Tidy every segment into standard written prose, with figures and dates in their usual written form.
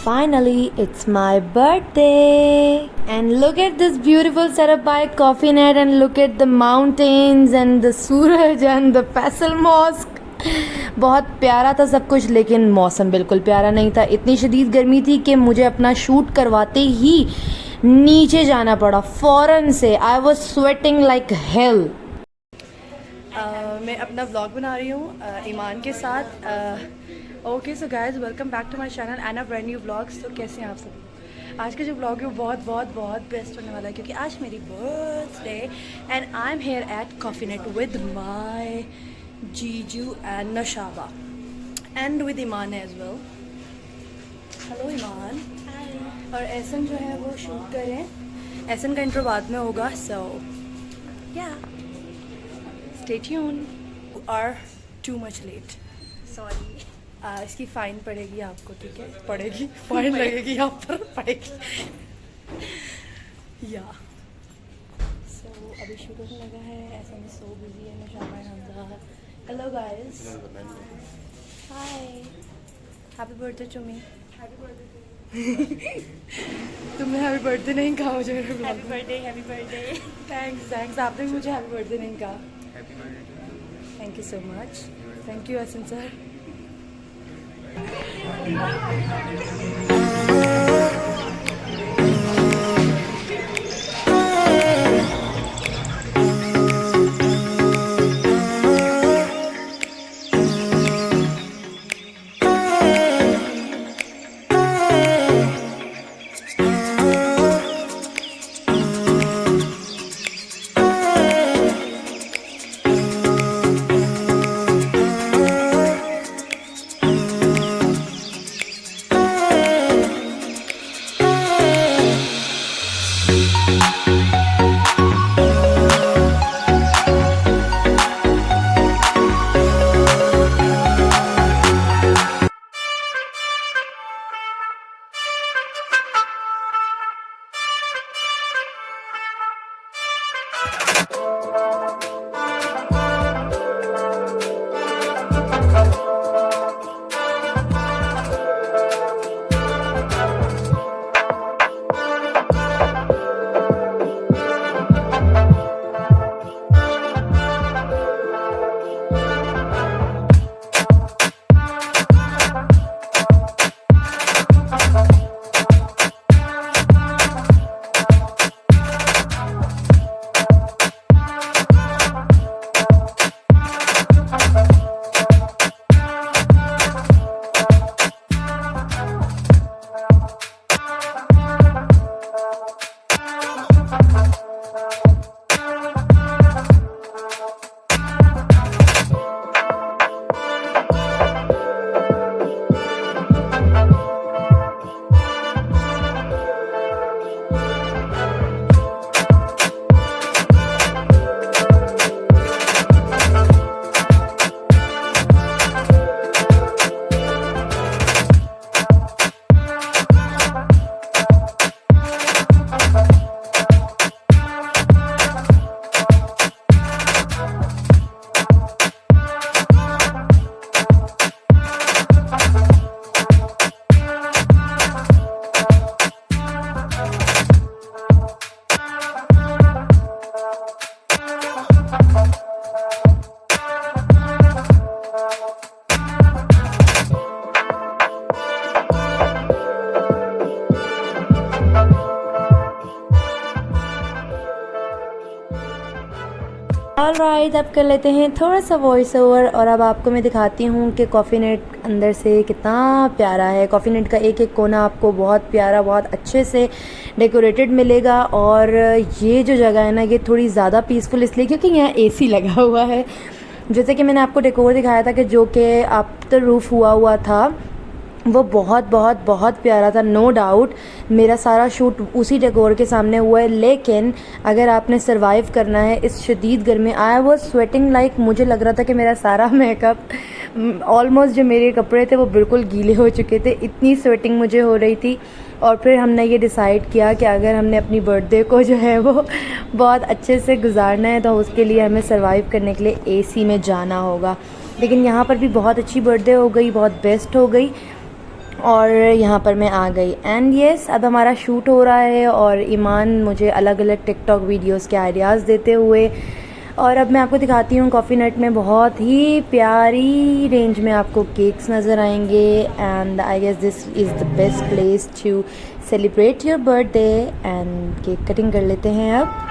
Finally, it's my birthday! And look at this beautiful setup by Coffee Net, and look at the mountains and the Suraj and the Faisal Mosque. बहुत प्यारा था सब कुछ, लेकिन मौसम बिल्कुल प्यारा नहीं था। इतनी शदीद गर्मी थी कि मुझे अपना शूट करवाते ही नीचे जाना पड़ा फ़ौरन से। I was sweating like hell. मैं अपना व्लॉग बना रही हूँ ईमान के साथ। Okay so guys, welcome back to my channel and a brand new vlogs. तो कैसे हैं आप सब? आज का जो व्लॉग है वो बहुत बहुत बहुत बेस्ट होने वाला है, क्योंकि आज मेरी birthday and I am here at coffee net with my जीजू and Nashaba and with Iman as well. Hello Iman. और एहसन जो है वो शूट कर रहे हैं। एहसन का इंट्रो बाद में होगा, so yeah stay tuned. Are too much late, sorry. इसकी फ़ाइन पड़ेगी आपको, ठीक है? पड़ेगी, फ़ाइन लगेगी यहाँ पर, पड़ेगी या। सो अभी शुरू होने लगा है। ऐसा में सो बिजी है Nashaba Hamza. Hello guys, hi, happy birthday to me. Happy birthday. तुमने हैप्पी बर्थडे नहीं कहा मुझे। Happy birthday, happy birthday. Thanks thanks, आपने भी मुझे हैप्पी बर्थडे नहीं कहा। Thank you so much. Thank you Hasan sir. Alright, अब कर लेते हैं थोड़ा सा वॉइस ओवर। और अब आपको मैं दिखाती हूँ कि कॉफ़ी नेट अंदर से कितना प्यारा है। कॉफ़ी नेट का एक एक कोना आपको बहुत प्यारा, बहुत अच्छे से डेकोरेटेड मिलेगा। और ये जो जगह है ना, ये थोड़ी ज़्यादा पीसफुल इसलिए क्योंकि यहाँ एसी लगा हुआ है। जैसे कि मैंने आपको डेकोर दिखाया था कि जो कि आफ्टर रूफ़ हुआ था, वो बहुत बहुत बहुत प्यारा था। नो डाउट मेरा सारा शूट उसी डेकोर के सामने हुआ है। लेकिन अगर आपने सरवाइव करना है इस शदीद गर्मी, आई वॉज स्वेटिंग लाइक, मुझे लग रहा था कि मेरा सारा मेकअप ऑलमोस्ट, जो मेरे कपड़े थे वो बिल्कुल गीले हो चुके थे, इतनी स्वेटिंग मुझे हो रही थी। और फिर हमने ये डिसाइड किया कि अगर हमने अपनी बर्थडे को जो है वो बहुत अच्छे से गुजारना है तो उसके लिए हमें सरवाइव करने के लिए एसी में जाना होगा। लेकिन यहाँ पर भी बहुत अच्छी बर्थडे हो गई, बहुत बेस्ट हो गई। और यहाँ पर मैं आ गई एंड येस अब हमारा शूट हो रहा है और ईमान मुझे अलग अलग टिकटॉक वीडियोस के आइडियाज़ देते हुए। और अब मैं आपको दिखाती हूँ कॉफ़ी नट में बहुत ही प्यारी रेंज में आपको केक्स नज़र आएंगे and I guess this is the best place to celebrate your birthday and cake cutting कर लेते हैं अब।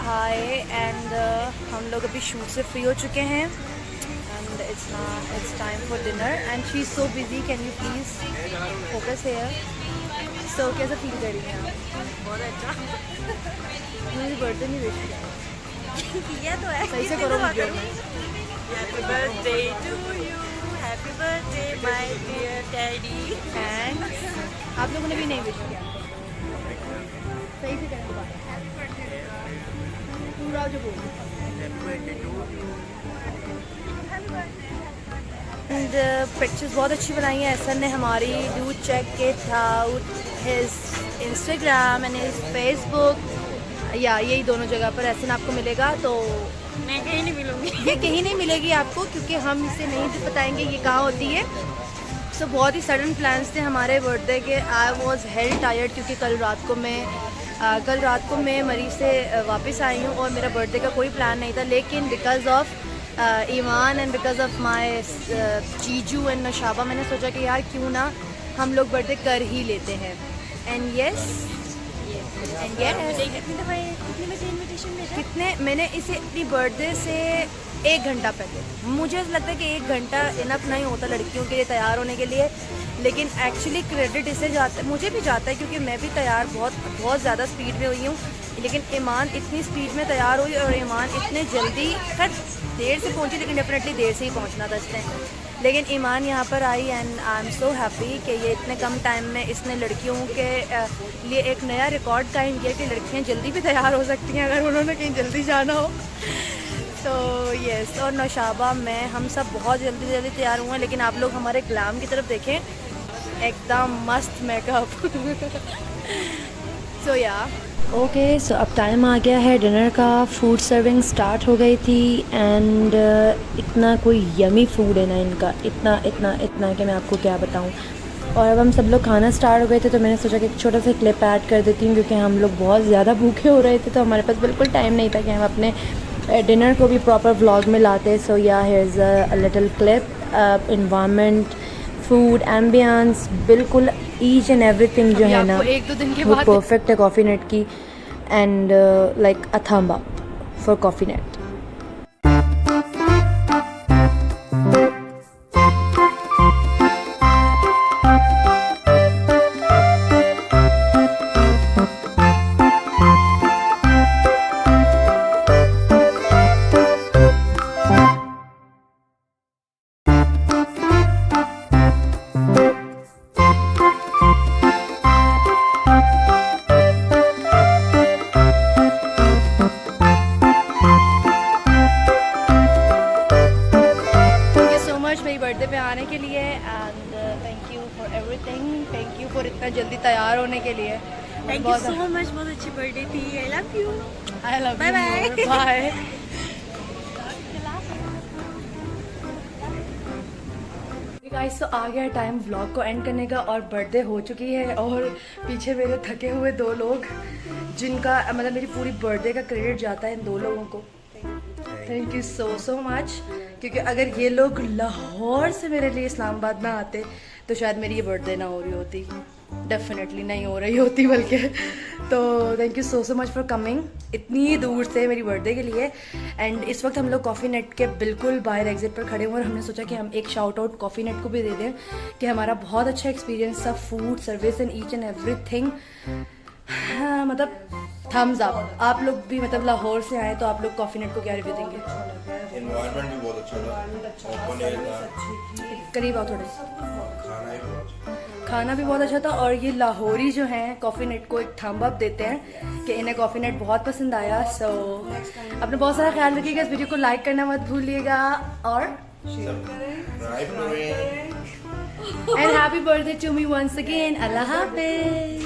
हाय एंड हम लोग अभी शूट से फ्री हो चुके हैं and it's time for dinner and she is so busy. Can you please focus here. So कैसा फील कर रही हैं आप? बहुत अच्छा। मेरी बर्थडे नहीं विश किया ये तो है। सही से करो वीडियो में। Happy birthday to you, happy birthday my dear daddy. Thanks. आप लोगों ने भी नहीं विश किया, सही से करें दोबारा पूरा जो बोल। एंड पिक्चर्स बहुत अच्छी बनाई है एहसन ने हमारी। Do check it out his Instagram and his Facebook, या यही दोनों जगह पर एहसन आपको मिलेगा। तो मैं कहीं नहीं मिलूंगी, ये कहीं नहीं मिलेगी आपको क्योंकि हम इसे नहीं बताएंगे ये कहाँ होती है। सो बहुत ही सडन प्लान्स थे हमारे बर्थडे के। आई वॉज हेल टायर्ड क्योंकि कल रात को मैं मरी से वापस आई हूँ और मेरा बर्थडे का कोई प्लान नहीं था, लेकिन because of Iman and because of my जीजू एंड नशाबा मैंने सोचा कि यार क्यों ना हम लोग बर्थडे कर ही लेते हैं। एंड यस कितने मैंने इसे अपनी बर्थडे से 1 घंटा पहले, मुझे ऐसा लगता है कि 1 घंटा इनफ नहीं होता लड़कियों के लिए तैयार होने के लिए, लेकिन एक्चुअली क्रेडिट इसे जाता है, मुझे भी जाता है क्योंकि मैं भी तैयार बहुत ज़्यादा स्पीड में हुई हूँ। लेकिन ईमान इतनी स्पीड में तैयार हुई और ईमान इतने जल्दी, खैर देर से पहुँची लेकिन डेफिनेटली देर से ही पहुँचना था इसने, लेकिन ईमान यहाँ पर आई and I am so happy कि ये इतने कम टाइम में इसने लड़कियों के लिए एक नया रिकॉर्ड कायम किया कि लड़कियाँ जल्दी भी तैयार हो सकती हैं अगर उन्होंने कहीं जल्दी जाना हो। तो यस, और नौशाबा मैं हम सब बहुत जल्दी तैयार हुए हैं, लेकिन आप लोग हमारे ग्लैम की तरफ देखें, एकदम मस्त मेकअप। सो या ओके, सो अब टाइम आ गया है डिनर का। फूड सर्विंग स्टार्ट हो गई थी एंड इतना कोई यमी फूड है ना इनका, इतना कि मैं आपको क्या बताऊं। और अब हम सब लोग खाना स्टार्ट हो गए थे तो मैंने सोचा कि एक छोटा सा क्लिप ऐड कर देती हूँ क्योंकि हम लोग बहुत ज़्यादा भूखे हो रहे थे तो हमारे पास बिल्कुल टाइम नहीं था कि हम अपने डिनर को भी प्रॉपर व्लॉग में लाते। सो या here is a little clip, environment, food, ambience, बिल्कुल ईच एंड एवरीथिंग जो है ना 1-2 दिन के वो बाद परफेक्ट है कॉफ़ी नेट की and like a thumb up for coffee net. के लिए। थैंक यू सो मच, बहुत अच्छी बर्थडे थी। I love you. I love bye bye. Bye. Guys तो आ गया टाइम व्लॉग को एंड करने का और बर्थडे हो चुकी है और पीछे मेरे थके हुए 2 लोग जिनका मतलब मेरी पूरी बर्थडे का क्रेडिट जाता है इन 2 लोगों को। थैंक यू सो मच, क्योंकि अगर ये लोग लाहौर से मेरे लिए इस्लामाबाद ना आते तो शायद मेरी ये बर्थडे ना हो रही होती, डेफिनेटली नहीं हो रही होती बल्कि। तो thank you so much for coming इतनी दूर से मेरी बर्थडे के लिए। एंड इस वक्त हम लोग कॉफ़ी नेट के बिल्कुल बाहर एग्जिट पर खड़े हुए और हमने सोचा कि हम एक शाउट आउट कॉफ़ी नेट को भी दे दें कि हमारा बहुत अच्छा एक्सपीरियंस था, food service and each and everything. हाँ मतलब थम्स अप। आप लोग भी मतलब लाहौर से आए तो आप लोग कॉफ़ी नेट को क्या रिव्यू देंगे? एनवायरनमेंट भी बहुत अच्छा था, ओपन एयर था, करीब आओ थोड़े। खाना ही बहुत अच्छा। खाना भी बहुत अच्छा था और ये लाहौरी जो हैं कॉफ़ी नेट को एक थम्ब अप देते हैं कि इन्हें कॉफ़ी नेट बहुत पसंद आया। सो अपने बहुत सारा ख्याल रखिएगा, इस वीडियो को लाइक करना मत भूलिएगा और सब्सक्राइब करें। And happy birthday to me once again. अल्लाह हाफिज।